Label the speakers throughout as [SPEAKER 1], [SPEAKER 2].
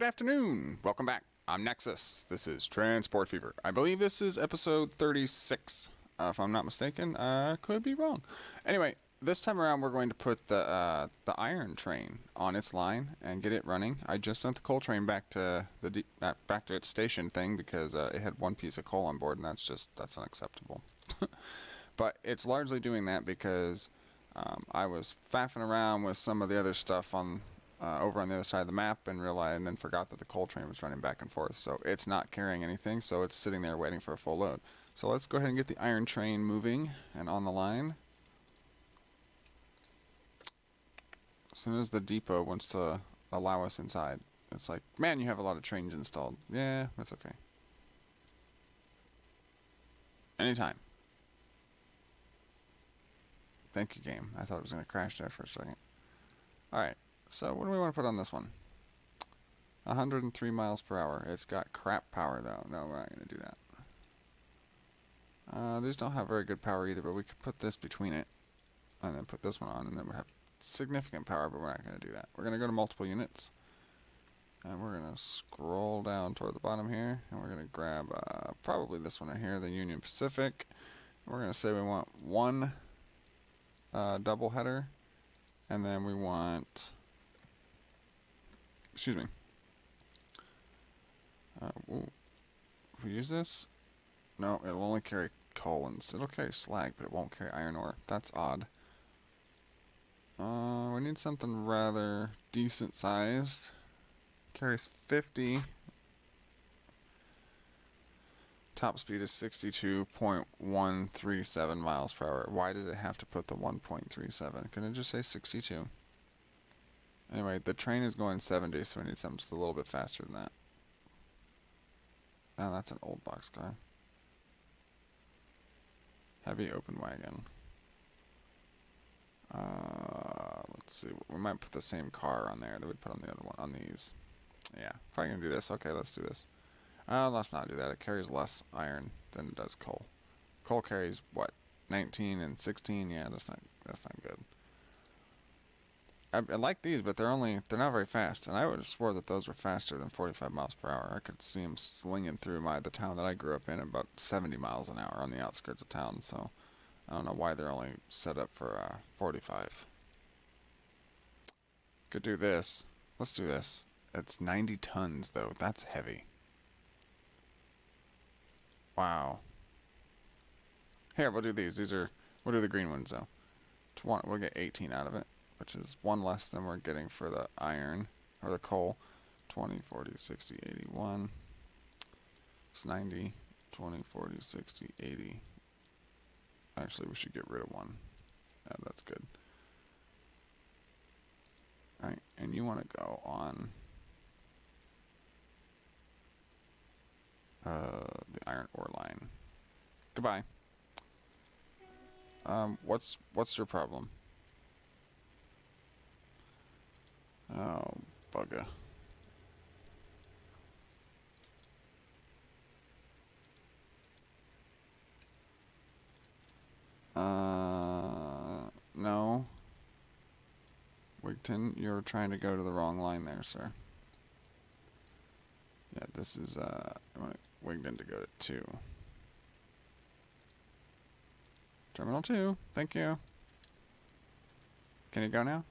[SPEAKER 1] Good afternoon. Welcome back. I'm Nexxus. This is Transport Fever. I believe this is episode 36. If I'm not mistaken, could be wrong. Anyway, this time around we're going to put the iron train on its line and get it running. I just sent the coal train back to back to its station thing because it had one piece of coal on board, and that's unacceptable. But it's largely doing that because I was faffing around with some of the other stuff on over on the other side of the map and then forgot that the coal train was running back and forth. So it's not carrying anything, so it's sitting there waiting for a full load. So let's go ahead and get the iron train moving and on the line. As soon as the depot wants to allow us inside, it's like, man, you have a lot of trains installed. Yeah, that's okay. Anytime. Thank you, game. I thought it was going to crash there for a second. Alright, so what do we want to put on this one? 103 miles per hour. It's got crap power, though. No, we're not going to do that. These don't have very good power either, but we could put this between it. And then put this one on, and then we'll have significant power, but we're not going to do that. We're going to go to multiple units. And we're going to scroll down toward the bottom here. And we're going to grab probably this one right here, the Union Pacific. And we're going to say we want one double header. And then we want... Excuse me. If we use this... No, it'll only carry coal, and it'll carry slag, but it won't carry iron ore. That's odd. We need something rather decent sized. Carries 50. Top speed is 62.137 miles per hour. Why did it have to put the 1.37? Couldn't it just say 62? Anyway, the train is going 70, so we need something just a little bit faster than that. Oh, that's an old boxcar. Heavy open wagon. Let's see. We might put the same car on there that we put on the other one. On these. Yeah, probably gonna do this. Okay, let's do this. Let's not do that. It carries less iron than it does coal. Coal carries what? 19 and 16. Yeah, that's not good. I like these, but they're not very fast. And I would have swore that those were faster than 45 miles per hour. I could see them slinging through the town that I grew up in at about 70 miles an hour on the outskirts of town. So I don't know why they're only set up for 45. Could do this. Let's do this. It's 90 tons though. That's heavy. Wow. Here, we'll do these. We'll do the green ones though. We'll get 18 out of it, which is one less than we're getting for the iron, or the coal. 20, 40, 60, 81. It's 90, 20, 40, 60, 80. Actually, we should get rid of one. Yeah, that's good. Alright, and you want to go on the iron ore line. Goodbye. What's your problem? Oh, bugger. No. Wigton, you're trying to go to the wrong line there, sir. Yeah, this is, I want Wigton to go to 2. Terminal 2, thank you. Can you go now?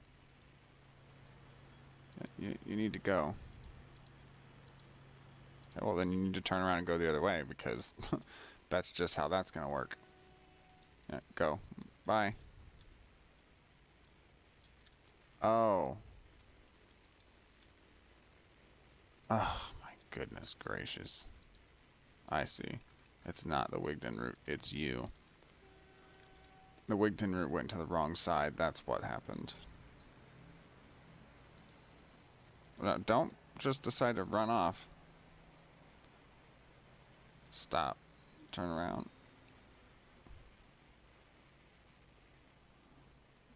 [SPEAKER 1] You need to go. Yeah, well, then you need to turn around and go the other way, because that's just how that's going to work. Yeah, go. Bye. Oh. Oh, my goodness gracious. I see. It's not the Wigton route, it's you. The Wigton route went to the wrong side, that's what happened. No, don't just decide to run off. Stop. Turn around.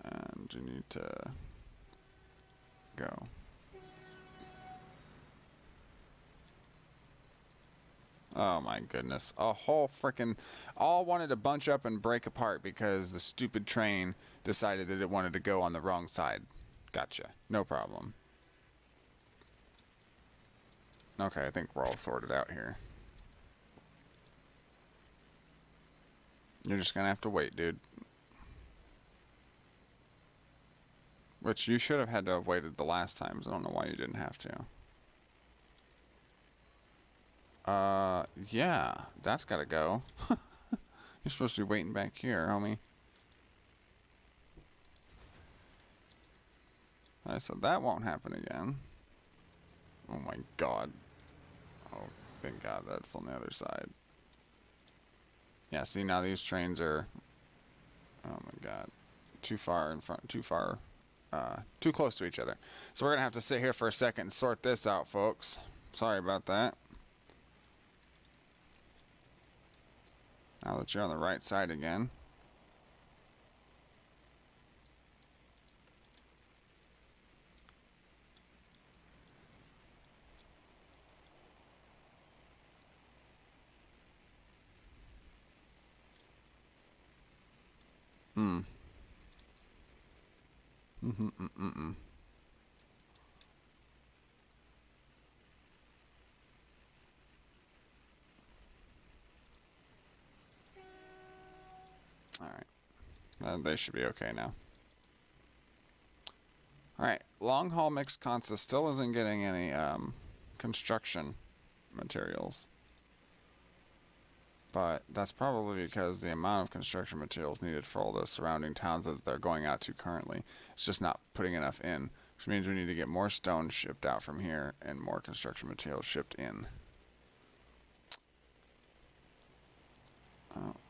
[SPEAKER 1] And you need to go. Oh my goodness. A whole frickin' all wanted to bunch up and break apart because the stupid train decided that it wanted to go on the wrong side. Gotcha. No problem. Okay, I think we're all sorted out here. You're just gonna have to wait, dude. Which you should have had to have waited the last time, so I don't know why you didn't have to. Yeah, that's gotta go. You're supposed to be waiting back here, homie. I said that won't happen again. Oh my god. Oh, thank god that's on the other side. Yeah, see, now these trains are... Oh my god. Too far in front, too close to each other. So we're gonna have to sit here for a second and sort this out, folks. Sorry about that. Now that you're on the right side again. Alright. They should be okay now. Alright. Long haul mixed consta still isn't getting any construction materials. But that's probably because the amount of construction materials needed for all the surrounding towns that they're going out to currently is just not putting enough in. Which means we need to get more stone shipped out from here and more construction materials shipped in.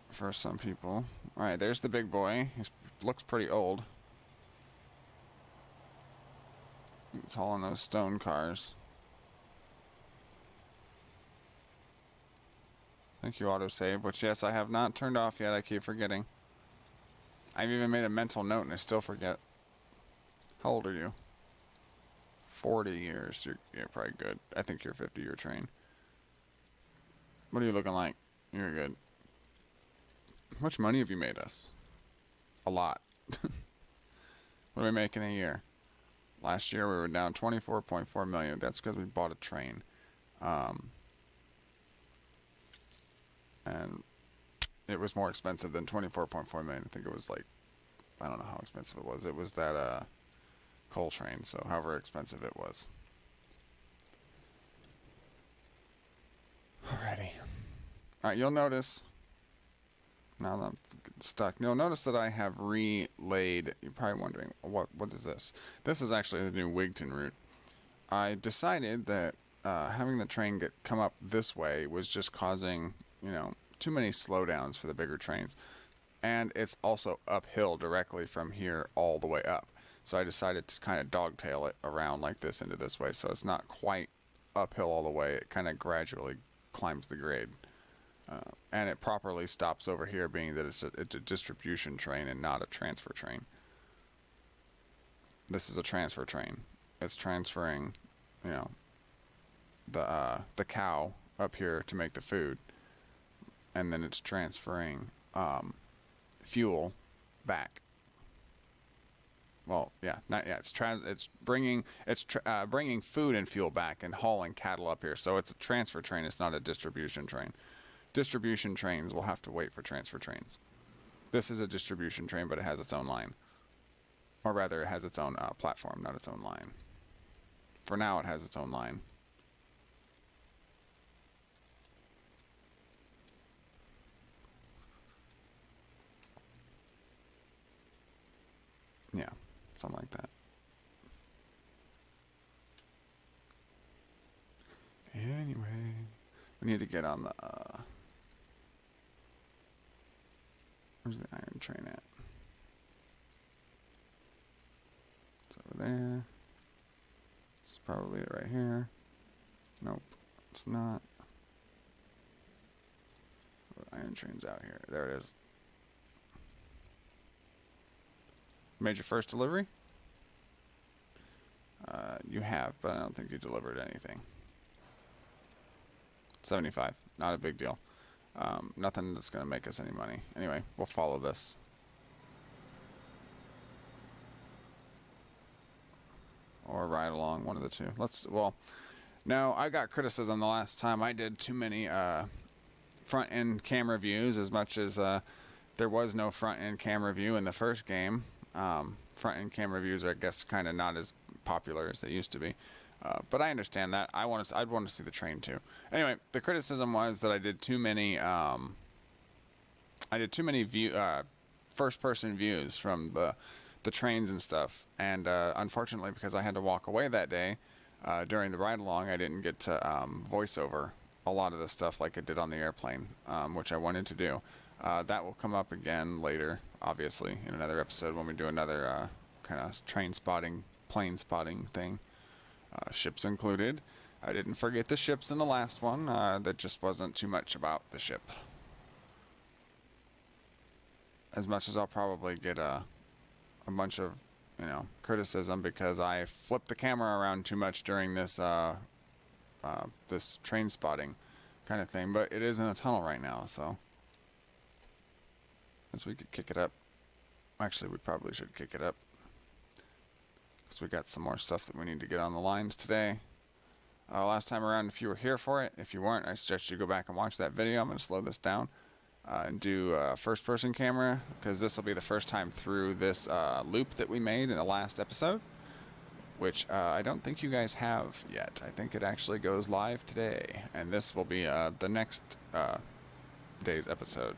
[SPEAKER 1] For some people. Alright, there's the big boy. He looks pretty old. He's hauling those stone cars. Thank you, autosave, which, yes, I have not turned off yet. I keep forgetting. I've even made a mental note and I still forget. How old are you? 40 years. You're probably good. I think you're 50-year train. What are you looking like? You're good. How much money have you made us? A lot. What are we making a year? Last year we were down 24.4 million. That's because we bought a train. And it was more expensive than 24.4 million. I think it was like, I don't know how expensive it was. It was that coal train, so however expensive it was. Alrighty. Alright, you'll notice, now that I'm stuck, you'll notice that I have relayed, you're probably wondering, what is this? This is actually the new Wigton route. I decided that having the train come up this way was just causing, you know, too many slowdowns for the bigger trains. And it's also uphill directly from here all the way up. So I decided to kind of dogtail it around like this into this way, so it's not quite uphill all the way. It kind of gradually climbs the grade. And it properly stops over here, being that it's a distribution train and not a transfer train. This is a transfer train. It's transferring, you know, the cow up here to make the food, and then it's transferring fuel back. Well, yeah, not yeah. It's bringing food and fuel back and hauling cattle up here. So it's a transfer train. It's not a distribution train. Distribution trains will have to wait for transfer trains. This is a distribution train, but it has its own line, or rather, it has its own platform, not its own line. For now, it has its own line. Yeah, something like that. Anyway, we need to get on the, where's the iron train at? It's over there. It's probably it right here. Nope, it's not. The iron train's out here. There it is. Made your first delivery? You have, but I don't think you delivered anything. 75. Not a big deal. Nothing that's going to make us any money. Anyway, we'll follow this. Or ride along, one of the two. Well, Now, I got criticism the last time I did too many front end camera views, as much as there was no front end camera view in the first game. Front end camera views are, I guess, kind of not as popular as they used to be. But I understand that. I'd want to see the train too. Anyway, the criticism was that I did too many first-person views from the trains and stuff. And unfortunately, because I had to walk away that day during the ride-along, I didn't get to voice over a lot of the stuff like I did on the airplane, which I wanted to do. That will come up again later, obviously, in another episode when we do another kind of train spotting, plane spotting thing. Ships included. I didn't forget the ships in the last one. That just wasn't too much about the ship. As much as I'll probably get a bunch of, criticism because I flipped the camera around too much during this this train spotting kind of thing. But it is in a tunnel right now, so we could kick it up. Actually, we probably should kick it up, because we got some more stuff that we need to get on the lines today. Last time around, if you were here for it, if you weren't, I suggest you go back and watch that video. I'm going to slow this down and do first-person camera, because this will be the first time through this loop that we made in the last episode, which I don't think you guys have yet. I think it actually goes live today, and this will be the next day's episode.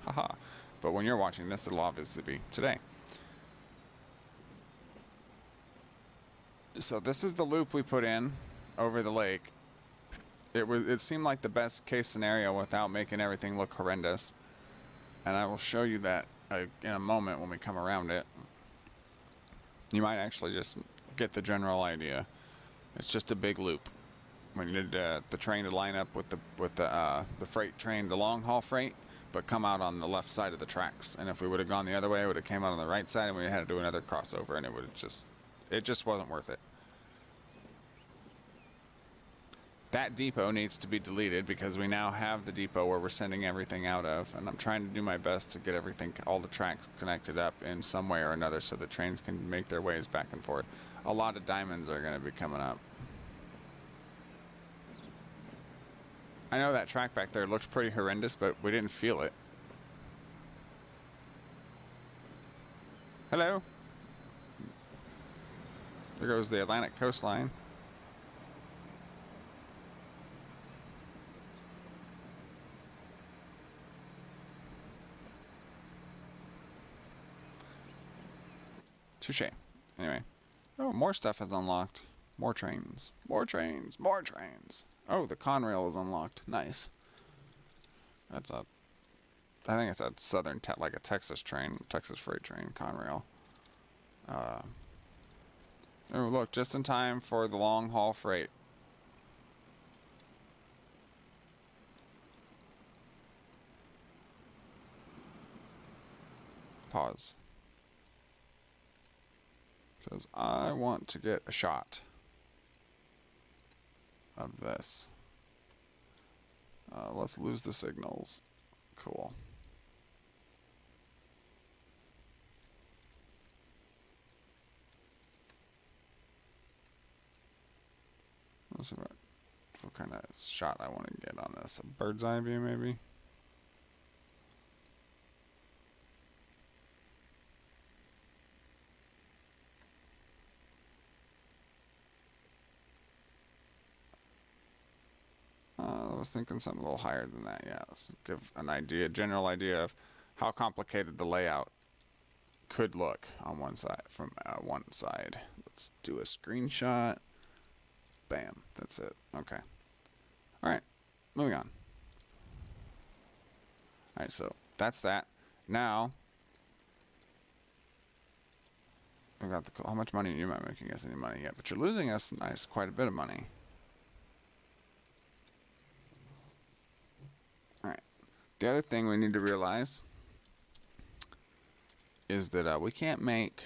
[SPEAKER 1] Haha. But when you're watching this, it'll obviously be today. So this is the loop we put in over the lake. It seemed like the best case scenario without making everything look horrendous. And I will show you that in a moment when we come around it. You might actually just get the general idea. It's just a big loop. We needed the train to line up with the freight train, the long haul freight, but come out on the left side of the tracks. And if we would have gone the other way, it would have came out on the right side, and we had to do another crossover, and it just wasn't worth it. That depot needs to be deleted, because we now have the depot where we're sending everything out of, and I'm trying to do my best to get all the tracks connected up in some way or another so the trains can make their ways back and forth. A lot of diamonds are going to be coming up. I know that track back there looks pretty horrendous, but we didn't feel it. Hello? There goes the Atlantic coastline. Touche. Anyway. Oh, more stuff is unlocked. More trains. More trains. More trains. Oh, the Conrail is unlocked. Nice. I think it's a southern, like a Texas train, Texas freight train, Conrail. Oh, look, just in time for the long haul freight. Pause. Because I want to get a shot of this. Let's lose the signals. Cool. Let's see what kind of shot I want to get on this. A bird's eye view, maybe? I was thinking something a little higher than that. Yeah, let's give an idea, general idea of how complicated the layout could look on one side, from one side. Let's do a screenshot. Bam, that's it. Okay. All right, moving on. All right, so that's that. Now, we got how much money? You're not making us any money yet, but you're losing us quite a bit of money. The other thing we need to realize is that we can't make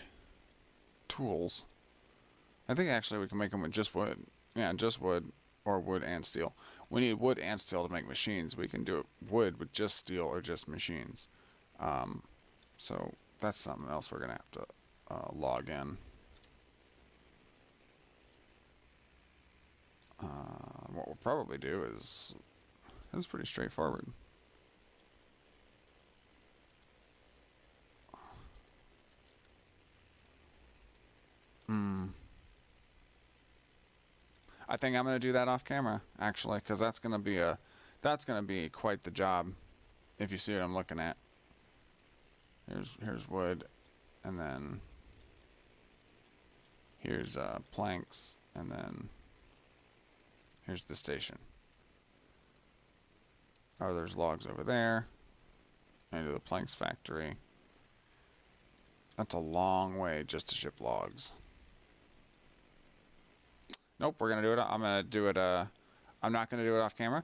[SPEAKER 1] tools. I think actually we can make them with just wood. Yeah, just wood, or wood and steel. We need wood and steel to make machines. We can do it wood with just steel or just machines. So that's something else we're going to have to log in. what we'll probably do is, it's pretty straightforward. I think I'm going to do that off camera, actually, because that's going to be quite the job, if you see what I'm looking at. Here's wood, and then here's planks, and then here's the station. Oh, there's logs over there. Into the planks factory. That's a long way just to ship logs. Nope, we're gonna do it. I'm gonna do it. I'm not gonna do it off camera,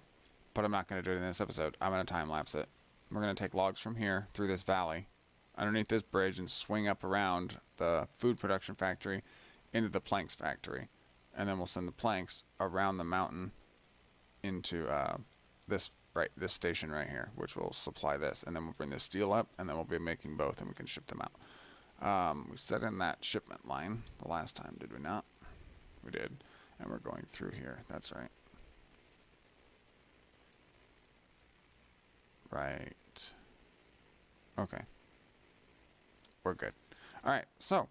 [SPEAKER 1] but I'm not gonna do it in this episode. I'm gonna time lapse it. We're gonna take logs from here through this valley, underneath this bridge, and swing up around the food production factory into the planks factory, and then we'll send the planks around the mountain into this station right here, which will supply this, and then we'll bring the steel up, and then we'll be making both, and we can ship them out. We set in that shipment line the last time, did we not? We did. And we're going through here. That's right. Right. Okay. We're good. Alright, so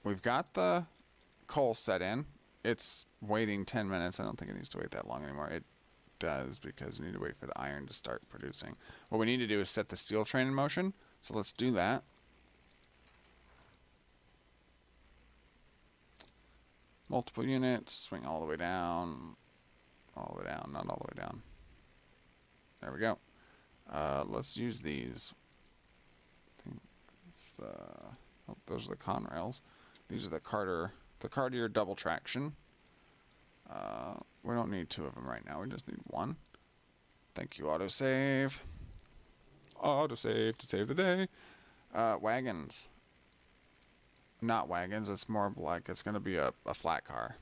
[SPEAKER 1] we've got the coal set in. It's waiting 10 minutes. I don't think it needs to wait that long anymore. It does, because we need to wait for the iron to start producing. What we need to do is set the steel train in motion. So let's do that. Multiple units, swing all the way down, not all the way down. There we go. Let's use these. I think it's, oh, those are the Conrails. These are the Cartier double traction. We don't need 2 of them right now. We just need 1. Thank you, autosave. Autosave to save the day. Wagons. Not wagons, it's more like it's going to be a flat car.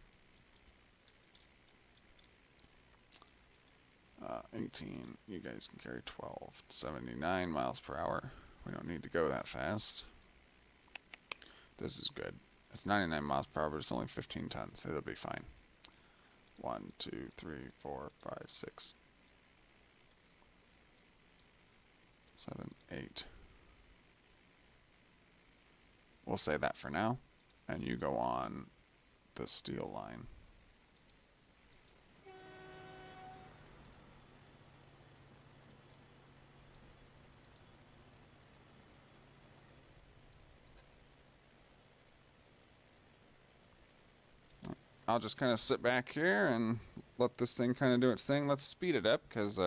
[SPEAKER 1] 18, you guys can carry 12. 79 miles per hour. We don't need to go that fast. This is good. It's 99 miles per hour, but it's only 15 tons, so it'll be fine. 1, 2, 3, 4, 5, 6, 7, 8. We'll say that for now, and you go on the steel line. I'll just kind of sit back here and let this thing kind of do its thing. Let's speed it up, because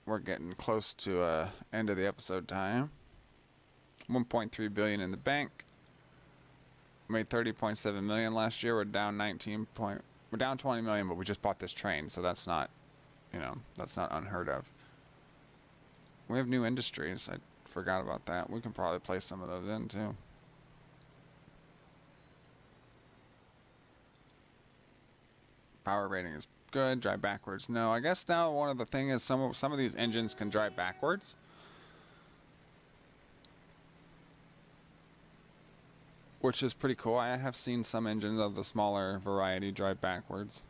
[SPEAKER 1] we're getting close to end of the episode time. 1.3 billion in the bank. Made 30.7 million last year. We're down 20 million, but we just bought this train, so that's not, that's not unheard of. We have new industries. I forgot about that. We can probably place some of those in too. Power rating is good. Drive backwards, no. I guess now one of the thing is some of these engines can drive backwards. Which is pretty cool. I have seen some engines of the smaller variety drive backwards.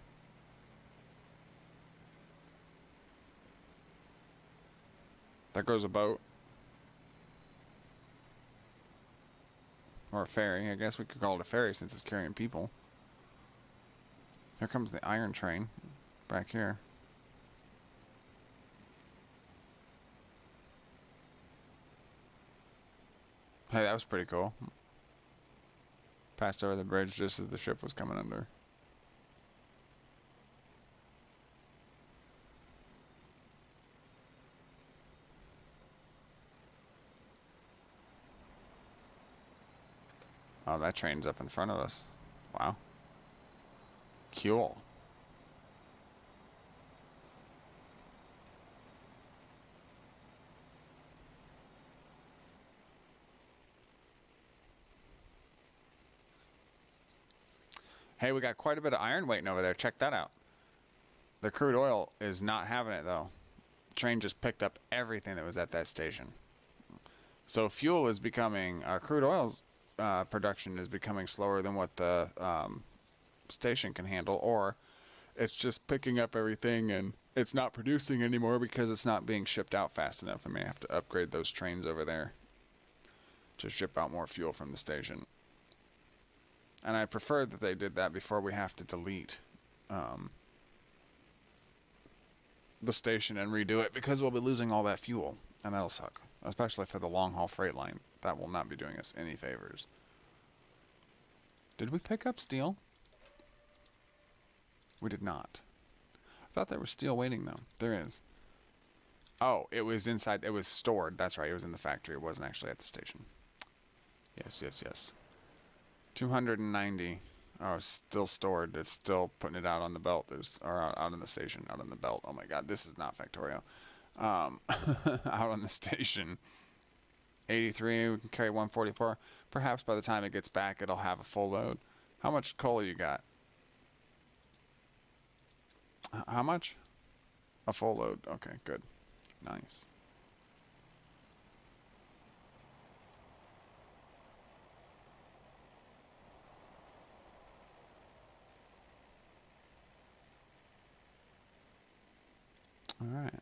[SPEAKER 1] There goes a boat. Or a ferry. I guess we could call it a ferry since it's carrying people. Here comes the iron train. Back here. Hey, that was pretty cool. Passed over the bridge just as the ship was coming under. Oh, that train's up in front of us. Wow. Cool. Hey, we got quite a bit of iron waiting over there. Check that out. The crude oil is not having it, though. Train just picked up everything that was at that station. So fuel is becoming, crude oil production is becoming slower than what the station can handle, or it's just picking up everything and it's not producing anymore because it's not being shipped out fast enough. I may have to upgrade those trains over there to ship out more fuel from the station. And I prefer that they did that before we have to delete the station and redo it, because we'll be losing all that fuel, and that'll suck, especially for the long haul freight line. That will not be doing us any favors. Did we pick up steel? We did not. I thought there was steel waiting though. There is. Oh, it was inside. It was stored. That's right. It was in the factory. It wasn't actually at the station. Yes, yes, yes. 290. Oh, it's still stored. It's still putting it out on the belt. Or out in the station, out on the belt. Oh my God, this is not Factorio. Out on the station. 83. We can carry 144. Perhaps by the time it gets back, it'll have a full load. How much coal you got? How much? A full load. Okay, good. Nice. All right.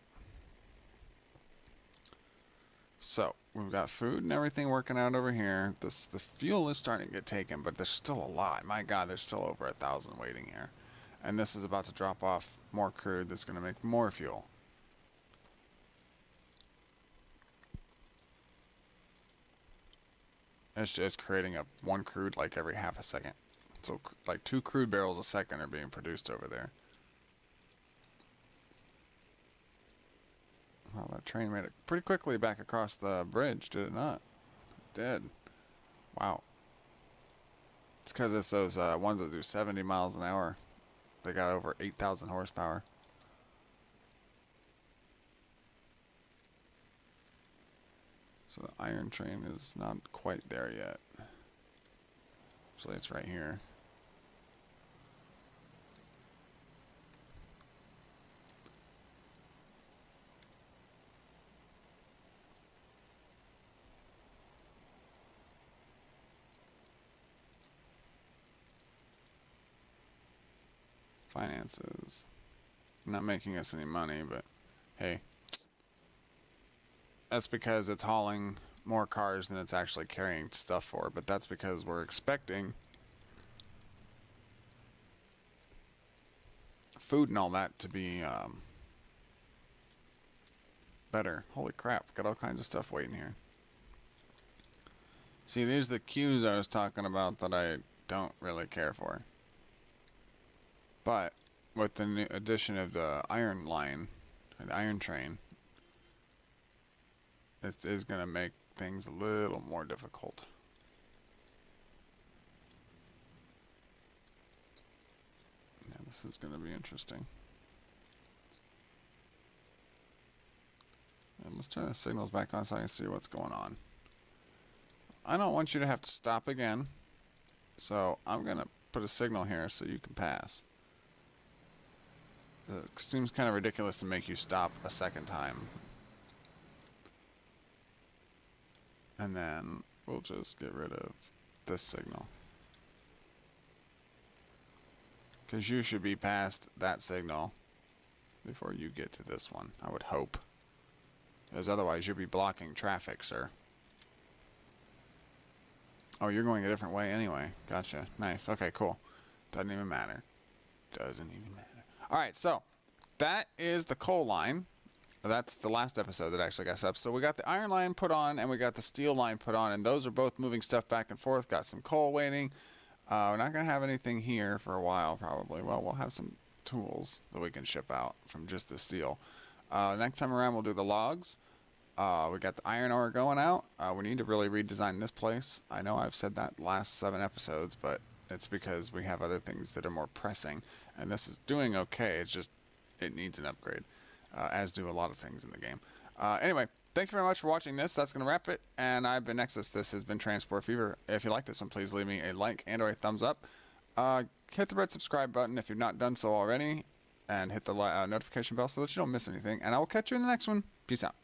[SPEAKER 1] So we've got food and everything working out over here. The fuel is starting to get taken, but there's still a lot. My God, there's still over 1,000 waiting here. And this is about to drop off more crude that's going to make more fuel. It's just creating one crude like every half a second. So like 2 crude barrels a second are being produced over there. Well, that train made it pretty quickly back across the bridge, did it not? It did. Wow. It's because it's those ones that do 70 miles an hour. They got over 8,000 horsepower. So the iron train is not quite there yet. Actually, it's right here. Finances. Not making us any money, but hey. That's because it's hauling more cars than it's actually carrying stuff for, but that's because we're expecting food and all that to be better. Holy crap, got all kinds of stuff waiting here. See, these are the queues I was talking about that I don't really care for. But with the new addition of the iron line, the iron train, it is going to make things a little more difficult. Yeah, this is going to be interesting. And let's turn the signals back on so I can see what's going on. I don't want you to have to stop again, so I'm going to put a signal here so you can pass. It seems kind of ridiculous to make you stop a second time. And then we'll just get rid of this signal. Because you should be past that signal before you get to this one, I would hope. Because otherwise you'll be blocking traffic, sir. Oh, you're going a different way anyway. Gotcha. Nice. Okay, cool. Doesn't even matter. Doesn't even matter. Alright, so that is the coal line. That's the last episode that actually got up. So we got the iron line put on and we got the steel line put on, and those are both moving stuff back and forth. Got some coal waiting. We're not going to have anything here for a while probably. Well, we'll have some tools that we can ship out from just the steel. Next time around we'll do the logs. We got the iron ore going out. We need to really redesign this place. I know I've said that last 7 episodes, but it's because we have other things that are more pressing. And this is doing okay. It's just, it needs an upgrade. As do a lot of things in the game. Anyway, thank you very much for watching this. That's going to wrap it. And I've been Nexxus. This has been Transport Fever. If you like this one, please leave me a like and or a thumbs up. Hit the red subscribe button if you've not done so already. And hit the notification bell so that you don't miss anything. And I will catch you in the next one. Peace out.